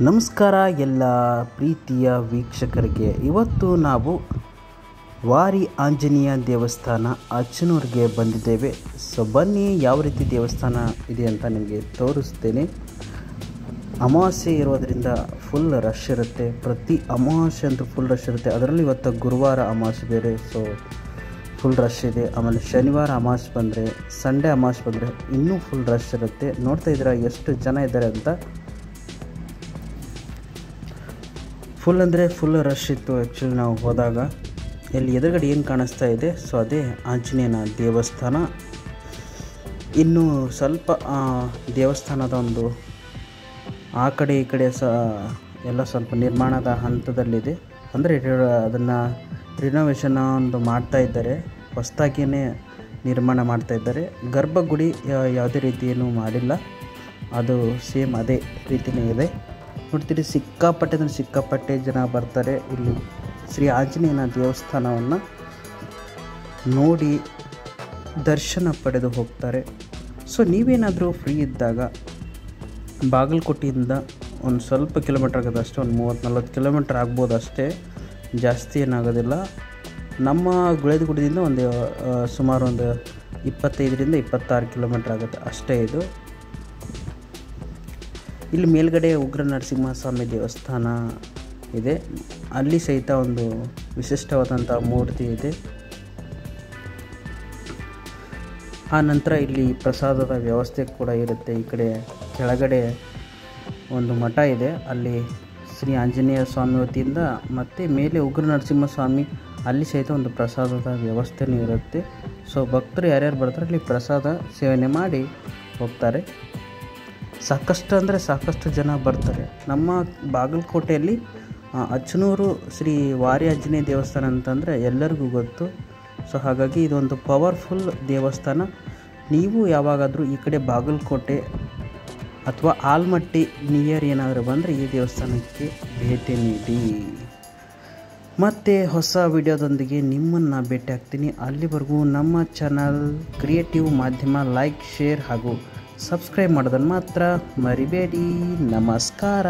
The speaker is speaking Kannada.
ನಮಸ್ಕಾರ ಎಲ್ಲ ಪ್ರೀತಿಯ ವೀಕ್ಷಕರಿಗೆ. ಇವತ್ತು ನಾವು ವಾರಿ ಆಂಜನೇಯ ದೇವಸ್ಥಾನ ಅಚ್ಚನೂರಿಗೆ ಬಂದಿದ್ದೇವೆ. ಸೊ ಬನ್ನಿ ಯಾವ ರೀತಿ ದೇವಸ್ಥಾನ ಇದೆ ಅಂತ ನಿಮಗೆ ತೋರಿಸ್ತೇನೆ. ಅಮಾವಾಸ್ಯೆ ಇರೋದರಿಂದ ಫುಲ್ ರಶ್ ಇರುತ್ತೆ. ಪ್ರತಿ ಅಮಾವಾಸ್ಯೆ ಅಂತೂ ಫುಲ್ ರಶ್ ಇರುತ್ತೆ. ಅದರಲ್ಲಿ ಇವತ್ತು ಗುರುವಾರ ಅಮಾವಾಸ್ಯೆ ಬೇರೆ, ಸೊ ಫುಲ್ ರಶ್ ಇದೆ. ಆಮೇಲೆ ಶನಿವಾರ ಅಮಾವಾಸ್ಯೆ ಬಂದರೆ, ಸಂಡೇ ಅಮಾವಾಸ್ಯೆ ಬಂದರೆ ಇನ್ನೂ ಫುಲ್ ರಶ್ ಇರುತ್ತೆ. ನೋಡ್ತಾ ಇದ್ದೀರಾ ಎಷ್ಟು ಜನ ಇದ್ದಾರೆ ಅಂತ. ಫುಲ್ ಅಂದರೆ ಫುಲ್ ರಶ್ ಇತ್ತು. ಆ್ಯಕ್ಚುಲಿ ನಾವು ಹೋದಾಗ ಇಲ್ಲಿ ಎದುರುಗಡೆ ಏನು ಕಾಣಿಸ್ತಾ ಇದೆ, ಸೊ ಅದೇ ಆಂಜನೇಯನ ದೇವಸ್ಥಾನ. ಇನ್ನು ಸ್ವಲ್ಪ ದೇವಸ್ಥಾನದ ಒಂದು ಆ ಕಡೆ ಈ ಕಡೆ ಎಲ್ಲ ಸ್ವಲ್ಪ ನಿರ್ಮಾಣದ ಹಂತದಲ್ಲಿದೆ. ಅಂದರೆ ಅದನ್ನು ರಿನೋವೇಷನ್ ಒಂದು ಮಾಡ್ತಾ ಇದ್ದಾರೆ, ಹೊಸದಾಗಿಯೇ ನಿರ್ಮಾಣ ಮಾಡ್ತಾ ಇದ್ದಾರೆ. ಗರ್ಭಗುಡಿ ಯಾವುದೇ ರೀತಿ ಏನೂ ಮಾಡಿಲ್ಲ, ಅದು ಸೇಮ್ ಅದೇ ರೀತಿಯೇ ಇದೆ. ನೋಡ್ತೀರಿ, ಸಿಕ್ಕಾಪಟ್ಟೆ ಜನ ಬರ್ತಾರೆ ಇಲ್ಲಿ ಶ್ರೀ ಆಂಜನೇಯನ ದೇವಸ್ಥಾನವನ್ನು ನೋಡಿ ದರ್ಶನ ಪಡೆದು ಹೋಗ್ತಾರೆ. ಸೊ ನೀವೇನಾದರೂ ಫ್ರೀ ಇದ್ದಾಗ ಬಾಗಲಕೋಟೆಯಿಂದ ಒಂದು ಸ್ವಲ್ಪ ಕಿಲೋಮೀಟ್ರ್ ಆಗೋದು ಅಷ್ಟೇ, ಒಂದು 30-40 ಕಿಲೋಮೀಟ್ರ್ ಆಗ್ಬೋದು ಅಷ್ಟೇ, ಜಾಸ್ತಿ ಏನಾಗೋದಿಲ್ಲ. ನಮ್ಮ ಗುಳೇದಗುಡಿಯಿಂದ ಒಂದು ಸುಮಾರು ಒಂದು 25-26 ಕಿಲೋಮೀಟ್ರ್ ಆಗುತ್ತೆ ಅಷ್ಟೇ ಇದು. ಇಲ್ಲಿ ಮೇಲ್ಗಡೆ ಉಗ್ರ ನರಸಿಂಹಸ್ವಾಮಿ ದೇವಸ್ಥಾನ ಇದೆ. ಅಲ್ಲಿ ಸಹಿತ ಒಂದು ವಿಶಿಷ್ಟವಾದಂಥ ಮೂರ್ತಿ ಇದೆ. ಆ ನಂತರ ಇಲ್ಲಿ ಪ್ರಸಾದದ ವ್ಯವಸ್ಥೆ ಕೂಡ ಇರುತ್ತೆ. ಈ ಕಡೆ ಕೆಳಗಡೆ ಒಂದು ಮಠ ಇದೆ, ಅಲ್ಲಿ ಶ್ರೀ ಆಂಜನೇಯ ಸ್ವಾಮಿ ವತಿಯಿಂದ, ಮತ್ತು ಮೇಲೆ ಉಗ್ರ ನರಸಿಂಹಸ್ವಾಮಿ, ಅಲ್ಲಿ ಸಹಿತ ಒಂದು ಪ್ರಸಾದದ ವ್ಯವಸ್ಥೆಯೂ ಇರುತ್ತೆ. ಸೊ ಭಕ್ತರು ಯಾರ್ಯಾರು ಬರ್ತಾರೆ ಅಲ್ಲಿ ಪ್ರಸಾದ ಸೇವನೆ ಮಾಡಿ ಹೋಗ್ತಾರೆ. ಸಾಕಷ್ಟು ಜನ ಬರ್ತಾರೆ. ನಮ್ಮ ಬಾಗಲಕೋಟೆಯಲ್ಲಿ ಅಚ್ಚನೂರು ಶ್ರೀ ವಾರಿ ಆಂಜನೇಯ ದೇವಸ್ಥಾನ ಅಂತಂದರೆ ಎಲ್ಲರಿಗೂ ಗೊತ್ತು. ಸೊ ಹಾಗಾಗಿ ಇದೊಂದು ಪವರ್ಫುಲ್ ದೇವಸ್ಥಾನ. ನೀವು ಯಾವಾಗಾದರೂ ಈ ಕಡೆ ಬಾಗಲಕೋಟೆ ಅಥವಾ ಆಲ್ಮಟ್ಟಿ ನಿಯರ್ ಏನಾದರೂ ಬಂದರೆ ಈ ದೇವಸ್ಥಾನಕ್ಕೆ ಭೇಟಿ ನೀಡಿ. ಮತ್ತು ಹೊಸ ವಿಡಿಯೋದೊಂದಿಗೆ ನಿಮ್ಮನ್ನು ಭೇಟಿ ಆಗ್ತೀನಿ. ಅಲ್ಲಿವರೆಗೂ ನಮ್ಮ ಚಾನಲ್ ಕ್ರಿಯೇಟಿವ್ ಮಾಧ್ಯಮ ಲೈಕ್, ಶೇರ್ ಹಾಗೂ ಸಬ್ಸ್ಕ್ರೈಬ್ ಮಾಡೋದನ್ನು ಮಾತ್ರ ಮರಿಬೇಡಿ. ನಮಸ್ಕಾರ.